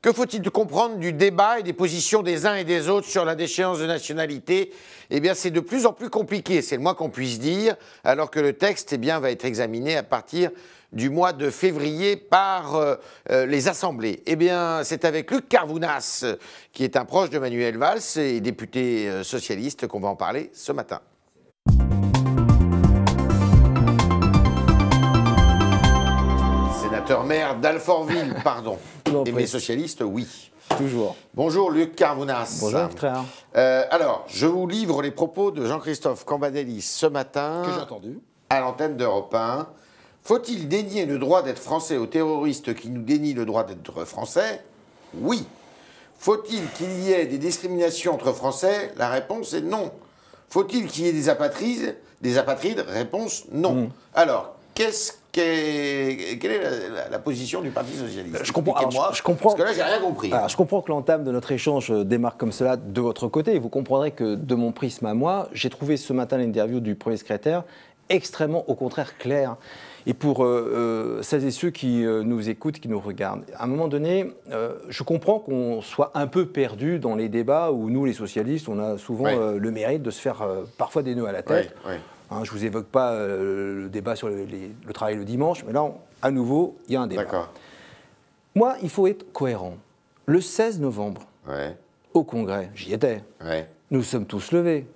Que faut-il comprendre du débat et des positions des uns et des autres sur la déchéance de nationalité? Eh bien, c'est de plus en plus compliqué, c'est le moins qu'on puisse dire, alors que le texte va être examiné à partir du mois de février par les assemblées. Eh bien, c'est avec Luc Carvounas, qui est un proche de Manuel Valls et député socialiste, qu'on va en parler ce matin. Sénateur-maire d'Alfortville, pardon. Et mes socialistes, oui. Toujours. Bonjour Luc Carvounas. Bonjour frère. Alors, je vous livre les propos de Jean-Christophe Cambadélis ce matin. Que j'ai entendu. À l'antenne d'Europe 1. Faut-il dénier le droit d'être français aux terroristes qui nous dénient le droit d'être français? Oui. Faut-il qu'il y ait des discriminations entre Français? La réponse est non. Faut-il qu'il y ait des apatrides? Réponse non. Alors, quelle est la position du Parti Socialiste? Je comprends. Parce que là, j'ai rien compris. Alors, je comprends que l'entame de notre échange démarre comme cela de votre côté. Vous comprendrez que de mon prisme à moi, j'ai trouvé ce matin l'interview du Premier secrétaire extrêmement, au contraire, claire. Et pour celles et ceux qui nous écoutent, qui nous regardent, à un moment donné, je comprends qu'on soit un peu perdu dans les débats où nous, les socialistes, on a souvent le mérite de se faire parfois des nœuds à la tête. Hein, je ne vous évoque pas le débat sur le travail le dimanche, mais là, à nouveau, il y a un débat. Moi, il faut être cohérent. Le 16 novembre, au Congrès, j'y étais, nous sommes tous levés.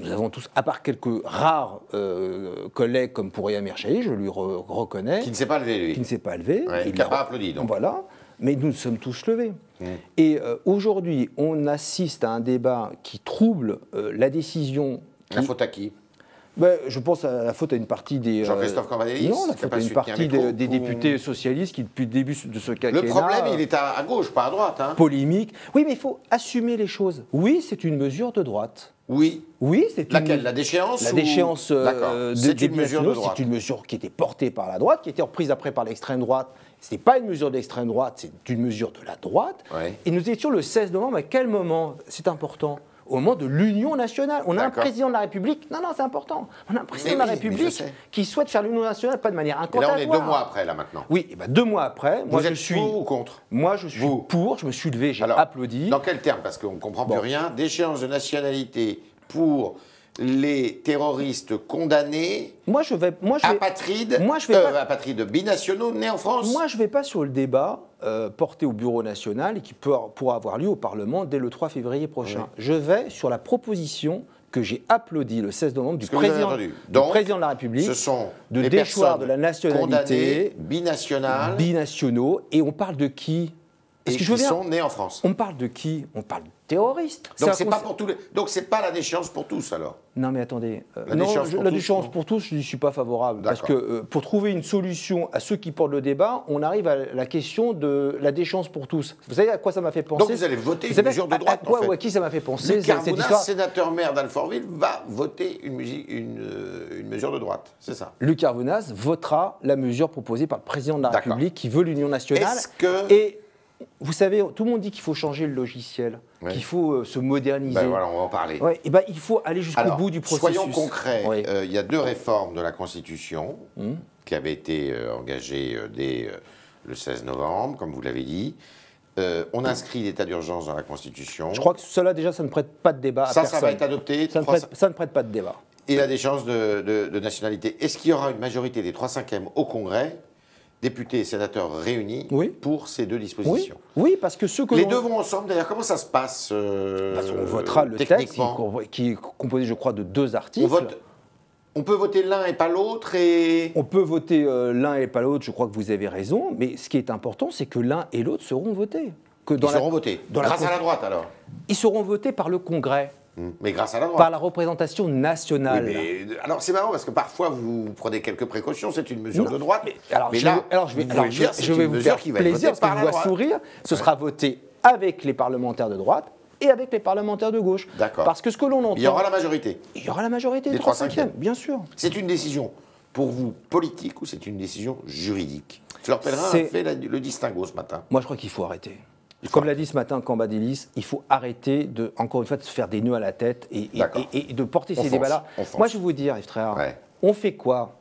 Nous avons tous, à part quelques rares collègues comme Pouria Mirchahi, je lui reconnais. Qui ne s'est pas levé, lui. Qui ne s'est pas levé. Il n'a pas applaudi, donc. Voilà. Mais nous sommes tous levés. Et aujourd'hui, on assiste à un débat qui trouble la décision. La faute à qui? Je pense à la faute à une partie des... Jean-Christophe Cambadélis? Non, la faute à une partie des députés socialistes qui, depuis le début de ce quinquennat... Le problème, il est à gauche, pas à droite. Hein. Polémique. Oui, mais il faut assumer les choses. Oui, c'est une mesure de droite. Oui. Oui, c'est laquelle? La déchéance? La déchéance c'est une mesure de droite. C'est une mesure qui était portée par la droite, qui a été reprise après par l'extrême droite. Ce n'est pas une mesure d'extrême droite, c'est une mesure de la droite. Et nous étions le 16 novembre, à quel moment? C'est important. Au moment de l'Union nationale. On a un président de la République. Non, c'est important. On a un président de la République qui souhaite faire l'Union nationale, pas de manière incantatoire. Et là, on est 2 mois après, là, maintenant. Oui, 2 mois après. Vous êtes pour ou contre? Moi, je suis pour. Je me suis levé, j'ai applaudi. Dans quel terme? Parce qu'on ne comprend plus rien. Déchéance de nationalité pour les terroristes condamnés, apatrides, apatrides binationaux nés en France. Moi, je ne vais pas sur le débat porté au Bureau national et qui pourra avoir lieu au Parlement dès le 3 février prochain. Je vais sur la proposition que j'ai applaudie le 16 novembre du président de la République, ce sont de déchoir de la nationalité, binationaux, et on parle de qui? Et qui sont nés en France. On parle de qui? On parle de terroristes. Donc c'est pas pour tous les... Donc c'est pas la déchéance pour tous alors? Non mais attendez, la déchéance pour tous, je n'y suis pas favorable. Parce que pour trouver une solution à ceux qui portent le débat, on arrive à la question de la déchéance pour tous. Vous savez à quoi ça m'a fait penser? Donc vous allez voter une mesure de droite en fait. Ou à qui ça m'a fait penser? Luc Carvounas, sénateur-maire d'Alfortville, va voter une mesure de droite, c'est ça? Luc Carvounas votera la mesure proposée par le président de la République qui veut l'Union nationale. Est-ce que... Et vous savez, tout le monde dit qu'il faut changer le logiciel, qu'il faut se moderniser. Voilà, on va en parler. Il faut aller jusqu'au bout du processus. Soyons concrets. Il y a 2 réformes de la Constitution qui avaient été engagées dès le 16 novembre, comme vous l'avez dit. On inscrit l'état d'urgence dans la Constitution. Je crois que cela, déjà, ça ne prête pas de débat à personne. Ça va être adopté. Ça ne prête pas de débat. Et la déchéance de nationalité. Est-ce qu'il y aura une majorité des 3/5 au Congrès, députés et sénateurs réunis, pour ces 2 dispositions? Oui, parce que ceux que les 2 vont ensemble, d'ailleurs, comment ça se passe on votera le texte qui est composé, je crois, de 2 articles. On peut voter l'un et pas l'autre et... On peut voter l'un et pas l'autre, je crois que vous avez raison, mais ce qui est important, c'est que l'un et l'autre seront votés. Ils seront votés, grâce à la droite alors? Ils seront votés par le Congrès. Mais grâce à la droite. Par la représentation nationale. Oui, mais, alors c'est marrant parce que parfois vous prenez quelques précautions, c'est une mesure de droite. Je vais vous faire plaisir parce que je vois sourire. Ce sera voté avec les parlementaires de droite et avec les parlementaires de gauche. D'accord. Parce que ce que l'on entend... Il y aura la majorité. Il y aura la majorité des 3/5, bien sûr. C'est une décision pour vous politique ou c'est une décision juridique? Fleur Pellerin a fait le distinguo ce matin. Moi je crois qu'il faut arrêter. Comme l'a dit ce matin Cambadélis, il faut arrêter encore une fois, de se faire des nœuds à la tête et de porter ces débats-là. Moi, je vais vous dire, Yves Tréhard, on fait quoi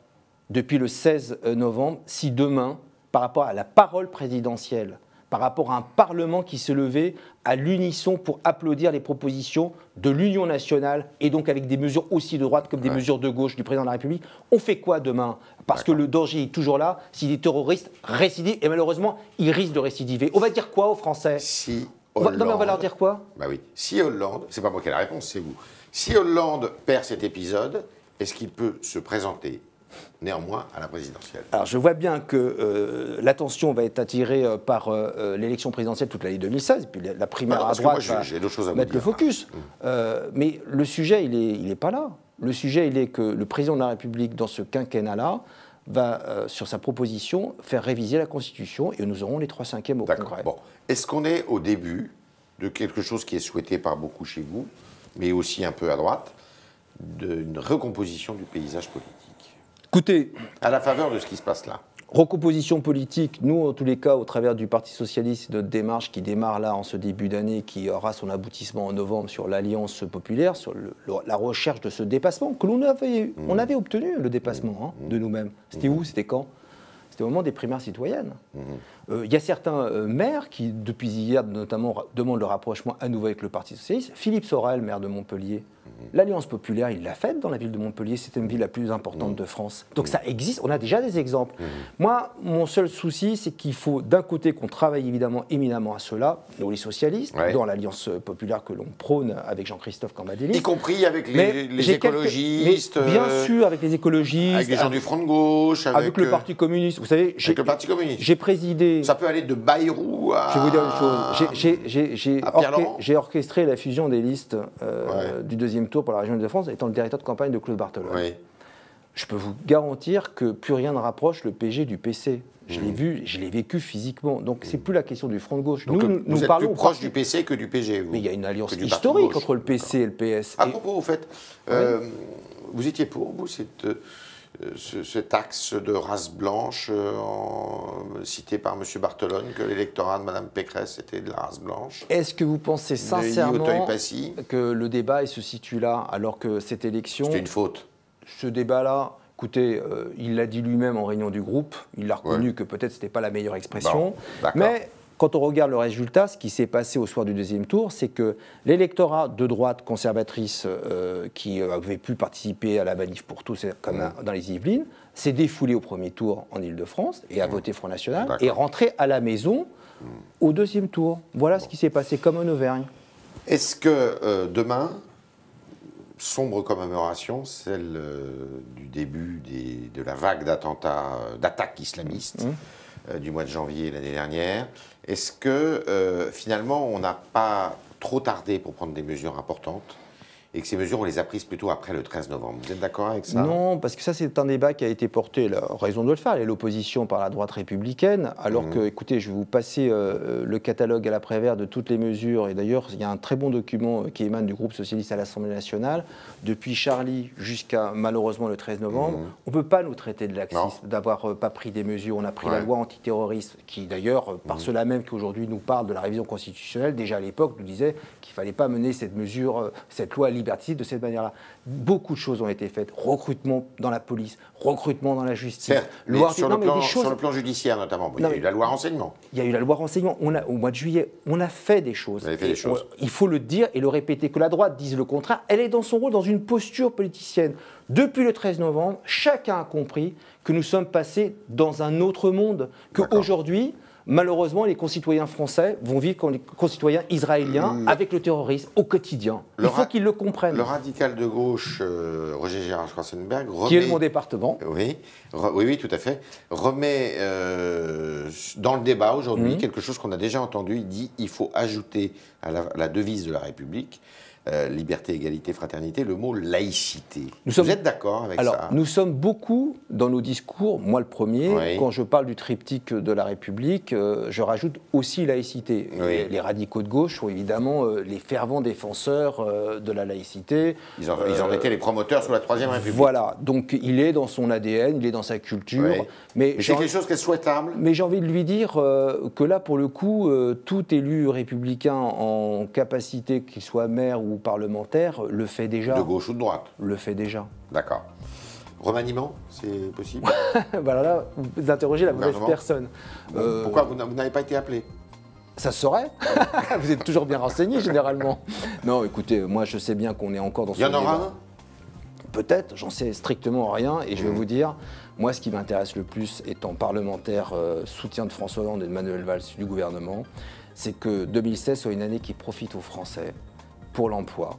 depuis le 16 novembre si demain, par rapport à la parole présidentielle, par rapport à un Parlement qui s'est levé à l'unisson pour applaudir les propositions de l'Union nationale et donc avec des mesures aussi de droite comme des mesures de gauche du président de la République. On fait quoi demain? Parce que le danger est toujours là. Si des terroristes récidivent, et malheureusement, ils risquent de récidiver. On va dire quoi aux Français? Si non, mais on va leur dire quoi? Bah oui. Si Hollande, c'est pas moi qui ai la réponse, c'est vous. Si Hollande perd cet épisode, est-ce qu'il peut se présenter néanmoins à la présidentielle? Alors je vois bien que l'attention va être attirée par l'élection présidentielle toute l'année 2016, et puis la primaire à droite va mettre le focus. Mais le sujet, il n'est pas là. Le sujet, il est que le président de la République, dans ce quinquennat-là, va, sur sa proposition, faire réviser la Constitution, et nous aurons les 3/5 au Congrès. Bon. Est-ce qu'on est au début de quelque chose qui est souhaité par beaucoup chez vous, mais aussi un peu à droite, d'une recomposition du paysage politique? Écoutez, à la faveur de ce qui se passe là. Recomposition politique, nous en tous les cas au travers du Parti Socialiste, notre démarche qui démarre là en ce début d'année, qui aura son aboutissement en novembre sur l'Alliance populaire, sur la recherche de ce dépassement, que l'on avait, on avait obtenu le dépassement de nous-mêmes. C'était où? C'était quand? C'était au moment des primaires citoyennes. Il y a certains maires qui, depuis hier notamment, demandent le rapprochement à nouveau avec le Parti Socialiste. Philippe Sorel, maire de Montpellier, l'Alliance populaire, il l'a faite dans la ville de Montpellier, c'était une ville la plus importante de France. Donc ça existe, on a déjà des exemples. Moi, mon seul souci, c'est qu'il faut d'un côté qu'on travaille évidemment éminemment à cela, nous les socialistes, dans l'Alliance populaire que l'on prône avec Jean-Christophe Cambadélis. Y compris avec les écologistes. Bien sûr, avec les écologistes. Avec les gens du Front de Gauche. Avec le Parti communiste. Vous savez, j'ai présidé... Ça peut aller de Bayrou à... Je vais vous dire une chose. J'ai orchestré la fusion des listes du deuxième tour pour la région Île-de-France, étant le directeur de campagne de Claude Barthelone. Je peux vous garantir que plus rien ne rapproche le PG du PC. Je l'ai vu, je l'ai vécu physiquement. Donc c'est plus la question du Front de Gauche. Donc nous parlons plus proche du PC que du PG. Mais il y a une alliance historique entre le PC et le PS. À propos, au fait, vous étiez pour vous cet axe de race blanche cité par M. Barthelone, que l'électorat de Mme Pécresse était de la race blanche? Est-ce que vous pensez sincèrement que le débat se situe là, alors que cette élection... C'était une faute. Ce débat-là, écoutez, il l'a dit lui-même en réunion du groupe, il a reconnu que peut-être ce n'était pas la meilleure expression, mais... Quand on regarde le résultat, ce qui s'est passé au soir du deuxième tour, c'est que l'électorat de droite conservatrice qui avait pu participer à la manif pour tous, comme dans les Yvelines, s'est défoulé au premier tour en Île-de-France et a voté Front National et est rentré à la maison au deuxième tour. Voilà ce qui s'est passé comme en Auvergne. Est-ce que demain, sombre commémoration, celle du début de la vague d'attaques islamistes du mois de janvier l'année dernière, est-ce que finalement on n'a pas trop tardé pour prendre des mesures importantes et que ces mesures on les a prises plutôt après le 13 novembre? Vous êtes d'accord avec ça? Non, parce que ça c'est un débat qui a été porté, la raison de le faire, l'opposition par la droite républicaine, alors que, écoutez, je vais vous passer le catalogue à l'après-vert de toutes les mesures, et d'ailleurs il y a un très bon document qui émane du groupe socialiste à l'Assemblée nationale, depuis Charlie jusqu'à malheureusement le 13 novembre, on ne peut pas nous traiter de laxisme, d'avoir pas pris des mesures. On a pris la loi antiterroriste, qui d'ailleurs, par ceux-là même qui aujourd'hui nous parlent de la révision constitutionnelle, déjà à l'époque nous disait qu'il ne fallait pas mener cette mesure, cette loi liberticide de cette manière-là. Beaucoup de choses ont été faites. Recrutement dans la police, recrutement dans la justice. Certes, sur le plan judiciaire notamment. Il y a eu la loi renseignement. Il y a eu la loi renseignement. Au mois de juillet, on a fait des choses. Vous avez fait des choses. Il faut le dire et le répéter. Que la droite dise le contraire, elle est dans son rôle, dans une posture politicienne. Depuis le 13 novembre, chacun a compris que nous sommes passés dans un autre monde. Qu'aujourd'hui, malheureusement, les concitoyens français vont vivre comme les concitoyens israéliens avec le terrorisme au quotidien. Il faut qu'ils le comprennent. Le radical de gauche, Roger Gérard Schwarzenberg, qui est mon département. Oui, tout à fait. Remet dans le débat aujourd'hui quelque chose qu'on a déjà entendu. Il dit qu'il faut ajouter à la devise de la République, liberté, égalité, fraternité, le mot laïcité. Vous êtes d'accord avec ça? Nous sommes beaucoup dans nos discours, moi le premier, quand je parle du triptyque de la République, je rajoute aussi laïcité. Les radicaux de gauche sont évidemment les fervents défenseurs de la laïcité. Ils en étaient les promoteurs sous la Troisième République. Voilà, donc il est dans son ADN, il est dans sa culture. Mais c'est quelque chose qui est souhaitable. Mais j'ai envie de lui dire que là, pour le coup, tout élu républicain en capacité, qu'il soit maire ou parlementaire, le fait déjà. De gauche ou de droite? Le fait déjà. D'accord. Remaniement, c'est possible? Voilà, là, vous interrogez la mauvaise personne. Pourquoi vous n'avez pas été appelé? Ça se saurait. Vous êtes toujours bien renseigné, généralement. Non, écoutez, moi, je sais bien qu'on est encore dans ce débat. Il y en aura un? Peut-être, j'en sais strictement rien. Et je vais vous dire, moi, ce qui m'intéresse le plus, étant parlementaire, soutien de François Hollande et de Manuel Valls du gouvernement, c'est que 2016 soit une année qui profite aux Français pour l'emploi,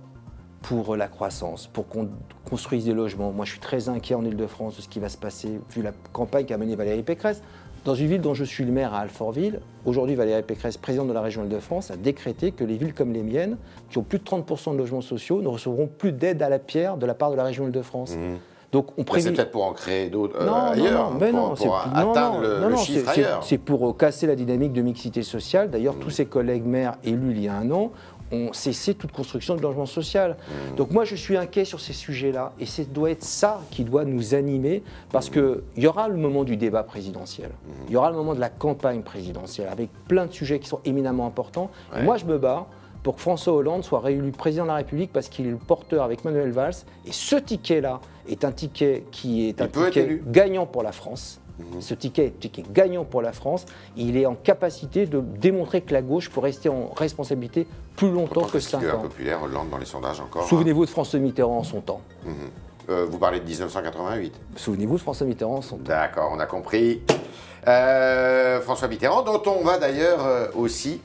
pour la croissance, pour qu'on construise des logements. Moi, je suis très inquiet en Ile-de-France de ce qui va se passer, vu la campagne qu'a menée Valérie Pécresse. Dans une ville dont je suis le maire, à Alfortville, aujourd'hui, Valérie Pécresse, présidente de la région Île-de-France, a décrété que les villes comme les miennes, qui ont plus de 30% de logements sociaux, ne recevront plus d'aide à la pierre de la part de la région Île-de-France. Donc, on C'est peut-être pour en créer d'autres ailleurs, pour atteindre le chiffre ailleurs. C'est pour casser la dynamique de mixité sociale. D'ailleurs, tous ses collègues maires élus il y a un an ont cessé toute construction de logement social. Donc moi, je suis inquiet sur ces sujets-là. Et ça doit être ça qui doit nous animer, parce qu'il y aura le moment du débat présidentiel. Il y aura le moment de la campagne présidentielle, avec plein de sujets qui sont éminemment importants. Et moi, je me bats pour que François Hollande soit réélu président de la République, parce qu'il est le porteur avec Manuel Valls. Et ce ticket-là est un ticket qui est un ticket gagnant pour la France. Ce ticket est un ticket gagnant pour la France. Il est en capacité de démontrer que la gauche peut rester en responsabilité plus longtemps que 5 ans. Populaire, Hollande dans les sondages encore. Souvenez-vous de François Mitterrand en son temps. Vous parlez de 1988. Souvenez-vous de François Mitterrand en son temps. D'accord, on a compris. François Mitterrand, dont on va d'ailleurs aussi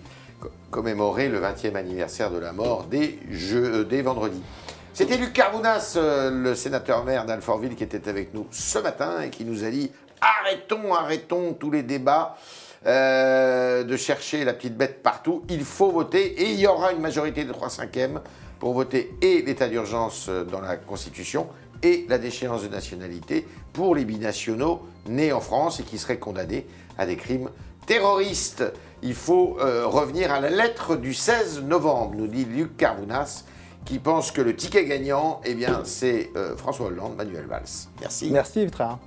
commémorer le 20e anniversaire de la mort dès vendredi. C'était Luc Carvounas, le sénateur-maire d'Alfortville, qui était avec nous ce matin et qui nous a dit arrêtons tous les débats de chercher la petite bête partout. Il faut voter et il y aura une majorité de 3/5 pour voter et l'état d'urgence dans la Constitution et la déchéance de nationalité pour les binationaux nés en France et qui seraient condamnés à des crimes terroristes. Il faut revenir à la lettre du 16 novembre, nous dit Luc Carvounas, qui pense que le ticket gagnant, eh bien, c'est François Hollande, Manuel Valls. Merci. Merci, Yves Tréhard.